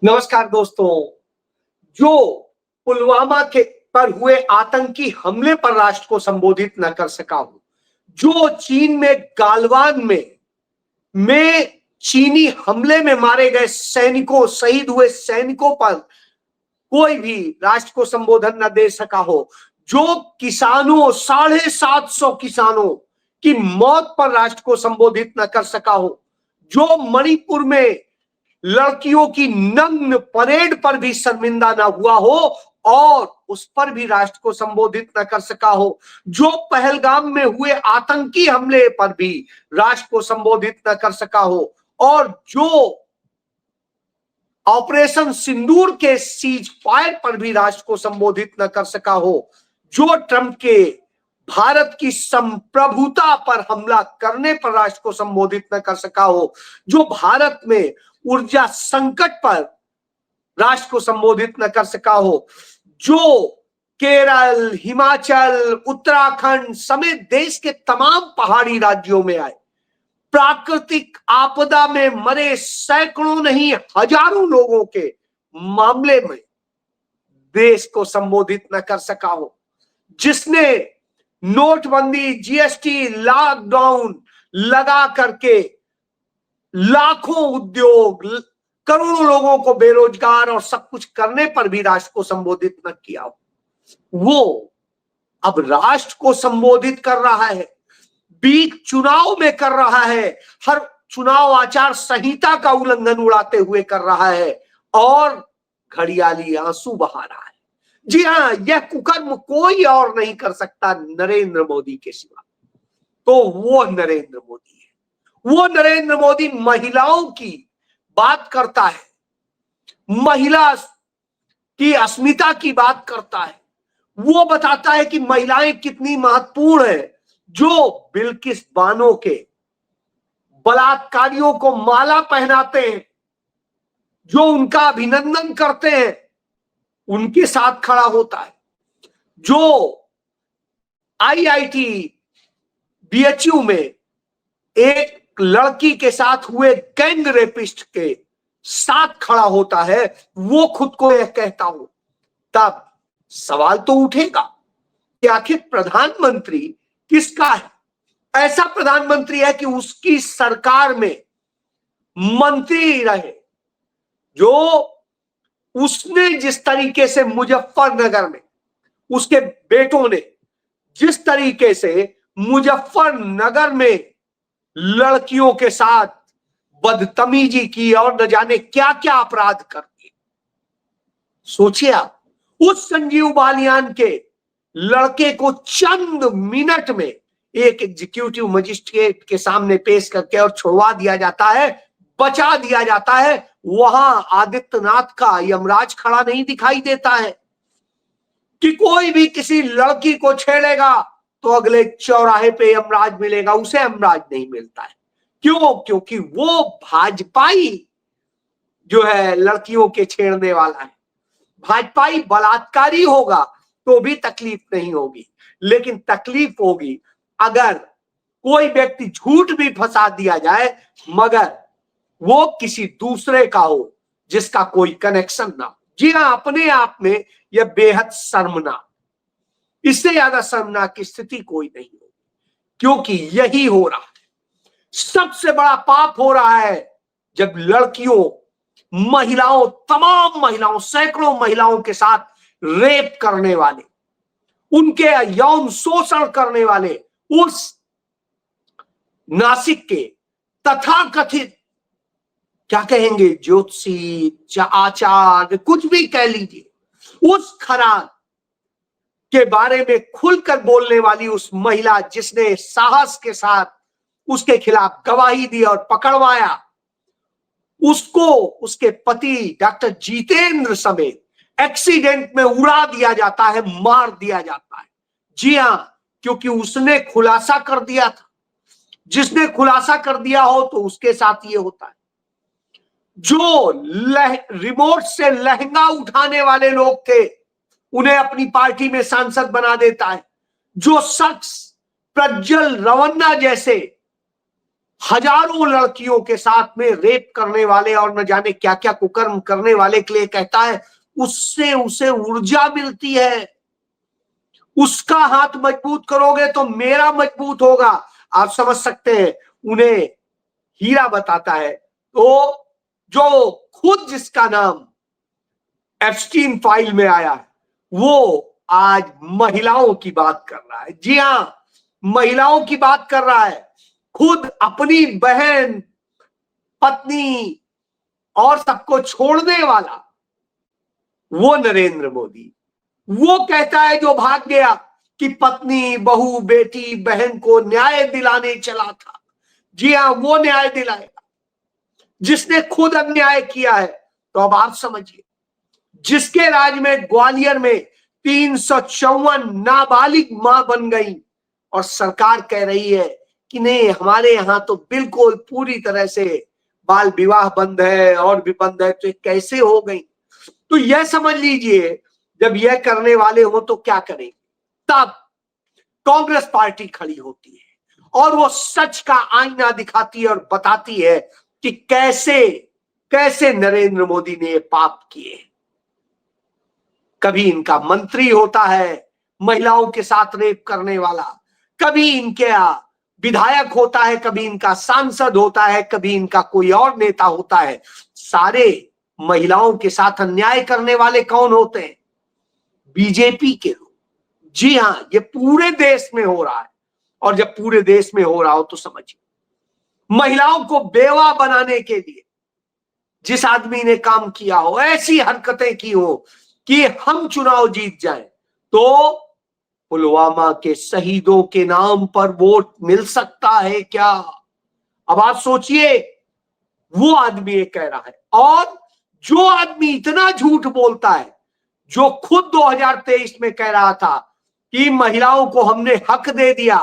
नमस्कार दोस्तों। जो पुलवामा के पर हुए आतंकी हमले पर राष्ट्र को संबोधित न कर सका हूं, जो चीन में गालवान में चीनी हमले में मारे गए सैनिकों, शहीद हुए सैनिकों पर कोई भी राष्ट्र को संबोधन न दे सका हो, जो किसानों 750 किसानों की मौत पर राष्ट्र को संबोधित न कर सका हो, जो मणिपुर में लड़कियों की नग्न परेड पर भी शर्मिंदा ना हुआ हो और उस पर भी राष्ट्र को संबोधित न कर सका हो, जो पहलगाम में हुए आतंकी हमले पर भी राष्ट्र को संबोधित न कर सका हो, और जो ऑपरेशन सिंदूर के सीज फायर पर भी राष्ट्र को संबोधित न कर सका हो, जो ट्रंप के भारत की संप्रभुता पर हमला करने पर राष्ट्र को संबोधित न कर सका हो, जो भारत में ऊर्जा संकट पर राष्ट्र को संबोधित न कर सका हो, जो केरल, हिमाचल, उत्तराखंड समेत देश के तमाम पहाड़ी राज्यों में आए प्राकृतिक आपदा में मरे सैकड़ों नहीं हजारों लोगों के मामले में देश को संबोधित न कर सका हो, जिसने नोटबंदी, जीएसटी, लॉकडाउन लगा करके लाखों उद्योग, करोड़ों लोगों को बेरोजगार और सब कुछ करने पर भी राष्ट्र को संबोधित न किया हो, वो अब राष्ट्र को संबोधित कर रहा है, बीच चुनाव में कर रहा है, हर चुनाव आचार संहिता का उल्लंघन उड़ाते हुए कर रहा है और घड़ियाली आंसू बहा रहा है। जी हां, यह कुकर्म कोई और नहीं कर सकता नरेंद्र मोदी के सिवा। तो वो नरेंद्र मोदी है। वो नरेंद्र मोदी महिलाओं की बात करता है, महिला की अस्मिता की बात करता है, वो बताता है कि महिलाएं कितनी महत्वपूर्ण है, जो बिल्किस बानो के बलात्कारियों को माला पहनाते हैं, जो उनका अभिनंदन करते हैं, उनके साथ खड़ा होता है, जो आईआईटी बीएचयू में एक लड़की के साथ हुए गैंग रेपिस्ट के साथ खड़ा होता है, वो खुद को यह कहता हूं, तब सवाल तो उठेगा कि आखिर प्रधानमंत्री किसका है? ऐसा प्रधानमंत्री है कि उसकी सरकार में मंत्री रहे, जो उसने जिस तरीके से मुजफ्फरनगर में उसके बेटों ने जिस तरीके से मुजफ्फरनगर में लड़कियों के साथ बदतमीजी की और न जाने क्या क्या अपराध कर दिए। सोचिए आप, उस संजीव बालियान के लड़के को चंद मिनट में एक एग्जीक्यूटिव मजिस्ट्रेट के सामने पेश करके और छुड़वा दिया जाता है, बचा दिया जाता है। वहां आदित्यनाथ का यमराज खड़ा नहीं दिखाई देता है कि कोई भी किसी लड़की को छेड़ेगा तो अगले चौराहे पे यमराज मिलेगा, उसे यमराज नहीं मिलता है। क्यों? क्योंकि वो भाजपाई जो है लड़कियों के छेड़ने वाला है। भाजपाई बलात्कारी होगा तो भी तकलीफ नहीं होगी, लेकिन तकलीफ होगी अगर कोई व्यक्ति झूठ भी फंसा दिया जाए मगर वो किसी दूसरे का हो जिसका कोई कनेक्शन ना हो। जी हां, अपने आप में यह बेहद शर्मनाक, इससे ज्यादा शर्मनाक स्थिति कोई नहीं होगी, क्योंकि यही हो रहा है। सबसे बड़ा पाप हो रहा है जब लड़कियों, महिलाओं, तमाम महिलाओं, सैकड़ों महिलाओं के साथ रेप करने वाले, उनके यौन शोषण करने वाले उस नासिक के तथाकथित, क्या कहेंगे, ज्योतिषी, आचार्य, कुछ भी कह लीजिए, उस खराब के बारे में खुलकर बोलने वाली उस महिला जिसने साहस के साथ उसके खिलाफ गवाही दी और पकड़वाया, उसको उसके पति डॉक्टर जितेंद्र समेत एक्सीडेंट में उड़ा दिया जाता है, मार दिया जाता है। जी हां, क्योंकि उसने खुलासा कर दिया था। जिसने खुलासा कर दिया हो तो उसके साथ ये होता है। जो रिमोट से लहंगा उठाने वाले लोग थे उन्हें अपनी पार्टी में सांसद बना देता है। जो शख्स प्रज्वल रवन्ना जैसे हजारों लड़कियों के साथ में रेप करने वाले और न जाने क्या क्या कुकर्म करने वाले के लिए कहता है, उससे उसे ऊर्जा मिलती है। उसका हाथ मजबूत करोगे तो मेरा मजबूत होगा। आप समझ सकते हैं, उन्हें हीरा बताता है। तो जो खुद जिसका नाम एप्स्टीन फाइल में आया है, वो आज महिलाओं की बात कर रहा है। जी हां, महिलाओं की बात कर रहा है। खुद अपनी बहन, पत्नी और सबको छोड़ने वाला वो नरेंद्र मोदी, वो कहता है जो भाग गया कि पत्नी, बहू, बेटी, बहन को न्याय दिलाने चला था। जी हां, वो न्याय दिलाएगा जिसने खुद अन्याय किया है। तो अब आप समझिए, जिसके राज में ग्वालियर में 354 नाबालिग मां बन गई और सरकार कह रही है कि नहीं, हमारे यहां तो बिल्कुल पूरी तरह से बाल विवाह बंद है और भी बंद है। तो कैसे हो गई? तो यह समझ लीजिए, जब यह करने वाले हो तो क्या करेंगे? तब कांग्रेस पार्टी खड़ी होती है और वो सच का आईना दिखाती है और बताती है कि कैसे कैसे नरेंद्र मोदी ने ये पाप किए। कभी इनका मंत्री होता है महिलाओं के साथ रेप करने वाला, कभी इनके विधायक होता है, कभी इनका सांसद होता है, कभी इनका कोई और नेता होता है। सारे महिलाओं के साथ अन्याय करने वाले कौन होते हैं? बीजेपी के लोग। जी हां, ये पूरे देश में हो रहा है। और जब पूरे देश में हो रहा हो तो समझिए, महिलाओं को बेवा बनाने के लिए जिस आदमी ने काम किया हो, ऐसी हरकतें की हो कि हम चुनाव जीत जाएं, तो पुलवामा के शहीदों के नाम पर वोट मिल सकता है क्या? अब आप सोचिए, वो आदमी ये कह रहा है। और जो आदमी इतना झूठ बोलता है, जो खुद 2023 में कह रहा था कि महिलाओं को हमने हक दे दिया,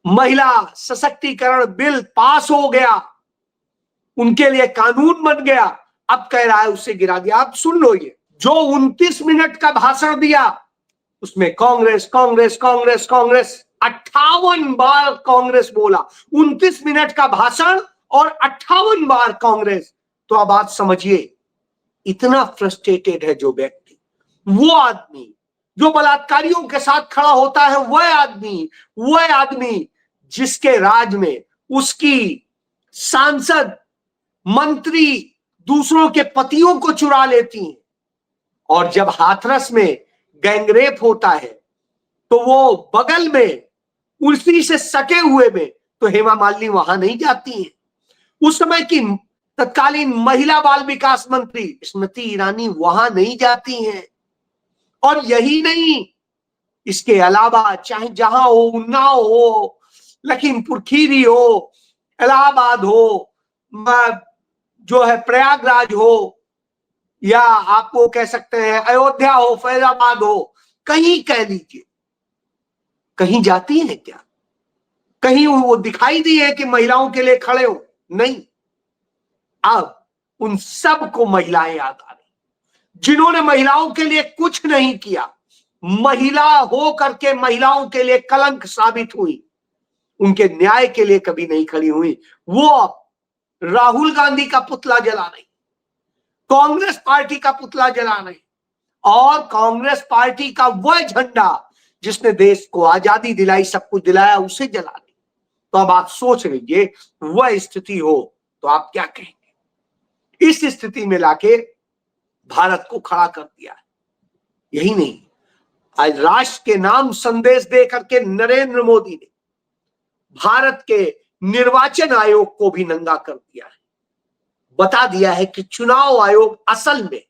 महिला सशक्तिकरण बिल पास हो गया, उनके लिए कानून बन गया, अब कह रहा है उसे गिरा दिया। आप सुन लो, ये जो 29 मिनट का भाषण दिया, उसमें कांग्रेस कांग्रेस कांग्रेस कांग्रेस 58 बार कांग्रेस बोला। 29 मिनट का भाषण और 58 बार कांग्रेस। तो अब आप समझिए, इतना फ्रस्ट्रेटेड है जो व्यक्ति, वो आदमी जो बलात्कारियों के साथ खड़ा होता है, वह आदमी जिसके राज में उसकी सांसद, मंत्री दूसरों के पतियों को चुरा लेती हैं। और जब हाथरस में गैंगरेप होता है तो वो बगल में उसी से सटे हुए में तो हेमा मालिनी वहां नहीं जाती हैं। उस समय की तत्कालीन महिला बाल विकास मंत्री स्मृति ईरानी वहां नहीं जाती हैं। और यही नहीं, इसके अलावा चाहे जहां हो, उन्नाव हो, लखीमपुर खीरी हो, इलाहाबाद हो, जो है प्रयागराज हो, या आप वो कह सकते हैं अयोध्या हो, फैजाबाद हो, कहीं कह लीजिए, कहीं जाती है क्या? कहीं वो दिखाई दी है कि महिलाओं के लिए खड़े हो? नहीं। अब उन सब को महिलाएं याद आ रही, जिन्होंने महिलाओं के लिए कुछ नहीं किया, महिला हो करके महिलाओं के लिए कलंक साबित हुई, उनके न्याय के लिए कभी नहीं खड़ी हुई। वो अब राहुल गांधी का पुतला जला रही, कांग्रेस पार्टी का पुतला जला रही, और कांग्रेस पार्टी का वह झंडा जिसने देश को आजादी दिलाई, सब कुछ दिलाया, उसे जला रही। तो अब आप सोच लीजिए, वह स्थिति हो तो आप क्या कहेंगे? इस स्थिति में लाके भारत को खड़ा कर दिया है। यही नहीं, आज राष्ट्र के नाम संदेश दे करके नरेंद्र मोदी ने भारत के निर्वाचन आयोग को भी नंगा कर दिया है। बता दिया है कि चुनाव आयोग असल में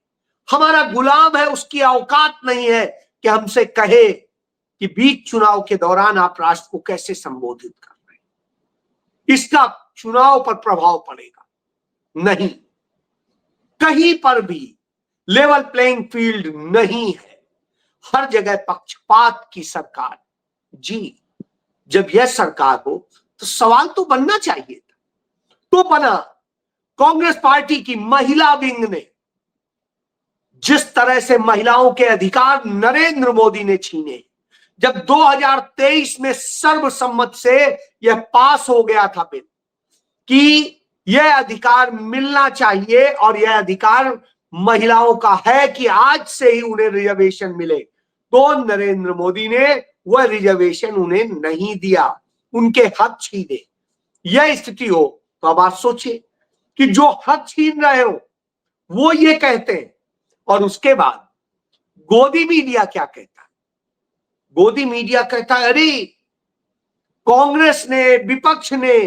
हमारा गुलाम है, उसकी औकात नहीं है कि हमसे कहे कि बीच चुनाव के दौरान आप राष्ट्र को कैसे संबोधित कर रहे हैं। इसका चुनाव पर प्रभाव पड़ेगा नहीं, कहीं पर भी लेवल प्लेइंग फील्ड नहीं है, हर जगह पक्षपात की सरकार। जी, जब यह सरकार हो तो सवाल तो बनना चाहिए था, तो बना। कांग्रेस पार्टी की महिला विंग ने जिस तरह से महिलाओं के अधिकार नरेंद्र मोदी ने छीने, जब 2023 में सर्वसम्मत से यह पास हो गया था बिल कि यह अधिकार मिलना चाहिए और यह अधिकार महिलाओं का है कि आज से ही उन्हें रिजर्वेशन मिले, तो नरेंद्र मोदी ने वह रिजर्वेशन उन्हें नहीं दिया, उनके हक छीने। यह स्थिति हो तो अब आप सोचिए कि जो हक छीन रहे हो वो ये कहते हैं, और उसके बाद गोदी मीडिया क्या कहता है? गोदी मीडिया कहता है अरे कांग्रेस ने, विपक्ष ने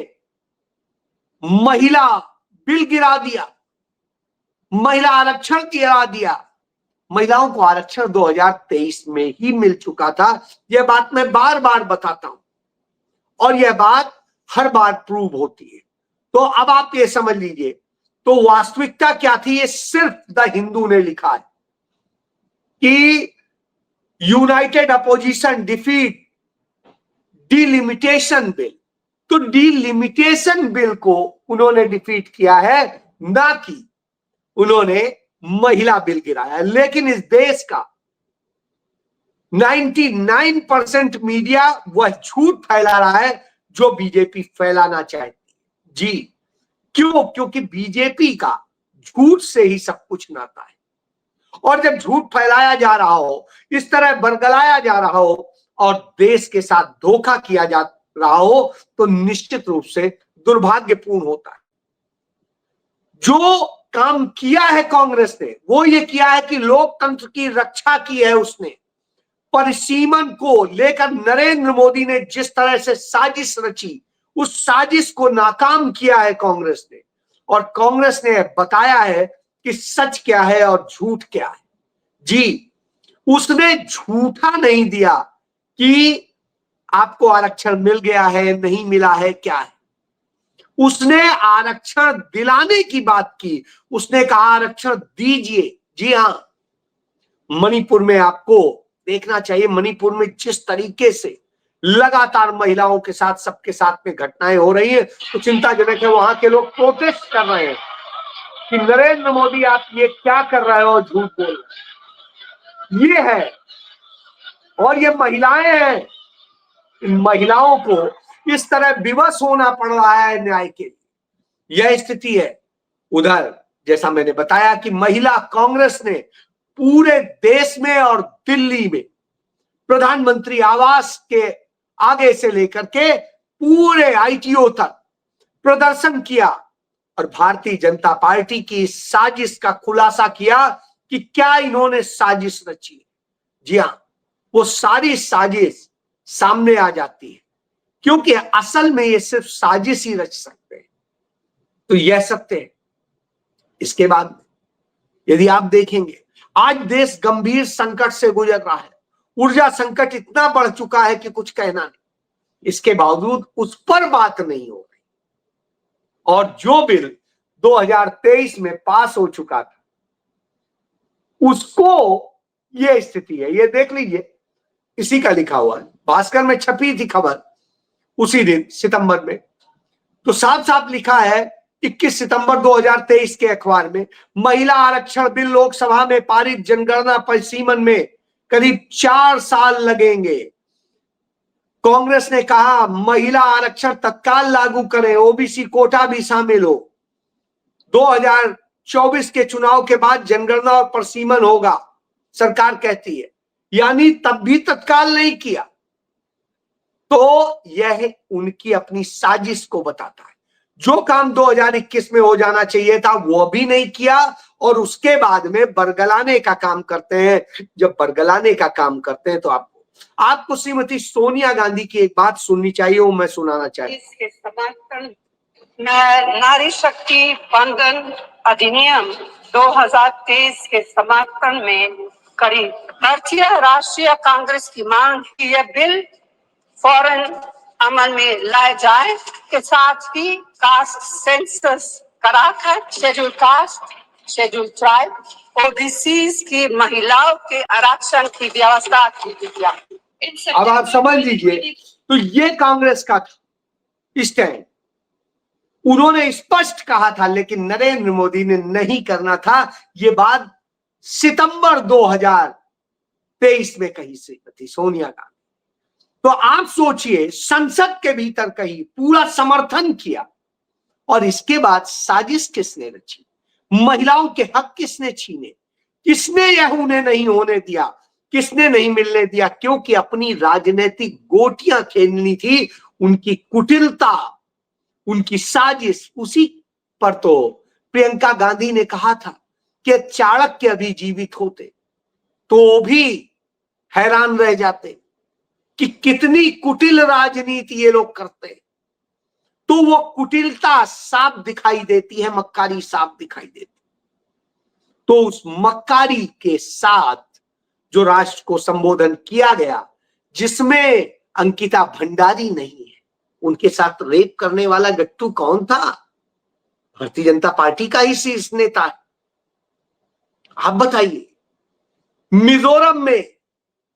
महिला बिल गिरा दिया, महिला आरक्षण गिरा दिया। महिलाओं को आरक्षण 2023 में ही मिल चुका था। यह बात मैं बार बार बताता हूं और यह बात हर बार प्रूव होती है। तो अब आप ये समझ लीजिए, तो वास्तविकता क्या थी? ये सिर्फ द हिंदू ने लिखा है कि United opposition defeat delimitation bill. तो डिलिमिटेशन बिल को उन्होंने डिफीट किया है, ना कि उन्होंने महिला बिल गिराया। लेकिन इस देश का 99% मीडिया वह झूठ फैला रहा है जो बीजेपी फैलाना चाहती है। जी क्यों? क्योंकि बीजेपी का झूठ से ही सब कुछ नाता है, और जब झूठ फैलाया जा रहा हो, इस तरह बरगलाया जा रहा हो और देश के साथ धोखा किया जा रहा हो, तो निश्चित रूप से दुर्भाग्यपूर्ण होता है। जो काम किया है कांग्रेस ने वो ये किया है कि लोकतंत्र की रक्षा की है उसने। परिसीमन को लेकर नरेंद्र मोदी ने जिस तरह से साजिश रची, उस साजिश को नाकाम किया है कांग्रेस ने, और कांग्रेस ने बताया है कि सच क्या है और झूठ क्या है। जी उसने झूठा नहीं दिया कि आपको आरक्षण मिल गया है, नहीं मिला है, क्या है। उसने आरक्षण दिलाने की बात की, उसने कहा आरक्षण दीजिए। जी हां, मणिपुर में आपको देखना चाहिए, मणिपुर में जिस तरीके से लगातार महिलाओं के साथ, सबके साथ में घटनाएं हो रही है, तो चिंताजनक है। वहां के लोग प्रोटेस्ट कर रहे हैं कि नरेंद्र मोदी आप ये क्या कर रहे हो, झूठ बोल रहे। ये है, और ये महिलाएं हैं, इन महिलाओं को इस तरह विवश होना पड़ रहा है न्याय के लिए। यह स्थिति है। उधर जैसा मैंने बताया कि महिला कांग्रेस ने पूरे देश में और दिल्ली में प्रधानमंत्री आवास के आगे से लेकर के पूरे आईटीओ तक प्रदर्शन किया और भारतीय जनता पार्टी की साजिश का खुलासा किया कि क्या इन्होंने साजिश रची। जी हां, वो सारी साजिश सामने आ जाती है, क्योंकि असल में ये सिर्फ साजिश ही रच सकते हैं। तो यह सत्य है। इसके बाद यदि आप देखेंगे, आज देश गंभीर संकट से गुजर रहा है। ऊर्जा संकट इतना बढ़ चुका है कि कुछ कहना नहीं। इसके बावजूद उस पर बात नहीं हो रही, और जो बिल 2023 में पास हो चुका था उसको, यह स्थिति है। ये देख लीजिए, इसी का लिखा हुआ है, भास्कर में छपी थी खबर उसी दिन सितंबर में। तो साफ साफ लिखा है 21 सितंबर 2023 के अखबार में, महिला आरक्षण बिल लोकसभा में पारित, जनगणना परिसीमन में करीब 4 साल लगेंगे। कांग्रेस ने कहा महिला आरक्षण तत्काल लागू करें, ओबीसी कोटा भी शामिल हो। 2024 के चुनाव के बाद जनगणना और परिसीमन होगा, सरकार कहती है। यानी तब भी तत्काल नहीं किया। तो यह उनकी अपनी साजिश को बताता है। जो काम 2021 में हो जाना चाहिए था वो भी नहीं किया, और उसके बाद में बरगलाने का काम करते हैं। जब बरगलाने का काम करते हैं तो आपको श्रीमती सोनिया गांधी की एक बात सुननी चाहिए, वो मैं सुनाना चाहिए। इसके समर्थन में नारी शक्ति वंदन अधिनियम 2023 के समर्थन में करी भारतीय राष्ट्रीय कांग्रेस की मांग की यह बिल फौरन अमल में लाए जाए, के साथ ही कास्ट सेंसस कराकर schedule caste, schedule tribe, OBC की महिलाओं के आरक्षण की व्यवस्था की जाए। अब आप समझ लीजिए, तो ये कांग्रेस का स्टैंड उन्होंने स्पष्ट कहा था, लेकिन नरेंद्र मोदी ने नहीं करना था। ये बात सितंबर 2023 में कही श्रीमती सोनिया गांधी। तो आप सोचिए, संसद के भीतर कहीं पूरा समर्थन किया, और इसके बाद साजिश किसने रची? महिलाओं के हक किसने छीने? किसने यह उन्हें नहीं होने दिया? किसने नहीं मिलने दिया? क्योंकि अपनी राजनीतिक गोटियां खेलनी थी। उनकी कुटिलता, उनकी साजिश, उसी पर तो प्रियंका गांधी ने कहा था कि चाणक्य अभी जीवित होते तो भी हैरान रह जाते कि कितनी कुटिल राजनीति ये लोग करते। तो वो कुटिलता साफ दिखाई देती है, मक्कारी साफ दिखाई देती। तो उस मक्कारी के साथ जो राष्ट्र को संबोधन किया गया, जिसमें अंकिता भंडारी नहीं है, उनके साथ रेप करने वाला गट्टू कौन था? भारतीय जनता पार्टी का ही शीर्ष नेता है। आप बताइए, मिजोरम में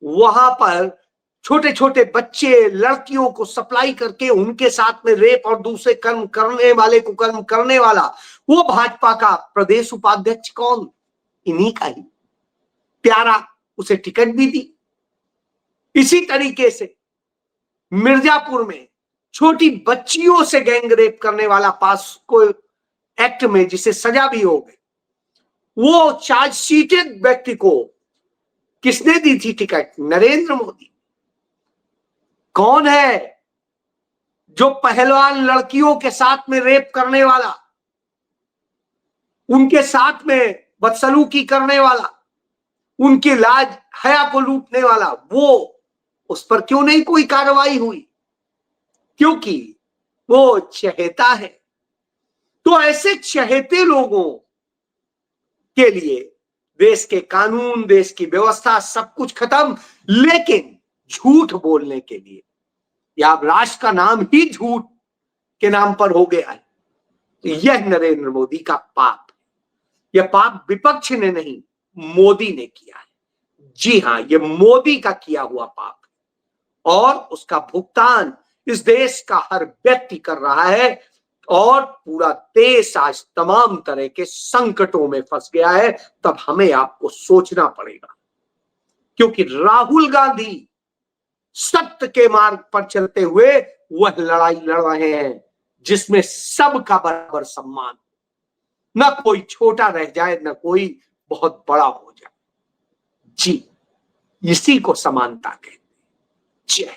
वहां पर छोटे छोटे बच्चे, लड़कियों को सप्लाई करके उनके साथ में रेप और दूसरे कर्म करने वाले को कर्म करने वाला वो भाजपा का प्रदेश उपाध्यक्ष कौन? इन्हीं का ही प्यारा, उसे टिकट भी दी। इसी तरीके से मिर्जापुर में छोटी बच्चियों से गैंग रेप करने वाला पास्को एक्ट में जिसे सजा भी हो गई, वो चार्जशीटेड व्यक्ति को किसने दी थी टिकट? नरेंद्र मोदी। कौन है जो पहलवान लड़कियों के साथ में रेप करने वाला, उनके साथ में बदसलूकी करने वाला, उनकी लाज हया को लूटने वाला, वो उस पर क्यों नहीं कोई कार्रवाई हुई? क्योंकि वो चहेता है। तो ऐसे चहेते लोगों के लिए देश के कानून, देश की व्यवस्था, सब कुछ खत्म। लेकिन झूठ बोलने के लिए, या अब राष्ट्र का नाम ही झूठ के नाम पर हो गया है, यह नरेंद्र मोदी का पाप है। यह पाप विपक्ष ने नहीं, मोदी ने किया है। जी हां, यह मोदी का किया हुआ पाप है, और उसका भुगतान इस देश का हर व्यक्ति कर रहा है। और पूरा देश आज तमाम तरह के संकटों में फंस गया है। तब हमें आपको सोचना पड़ेगा, क्योंकि राहुल गांधी सत्य के मार्ग पर चलते हुए वह लड़ाई लड़ रहे हैं जिसमें सबका बराबर सम्मान, न कोई छोटा रह जाए, न कोई बहुत बड़ा हो जाए। जी, इसी को समानता कहते हैं। जय।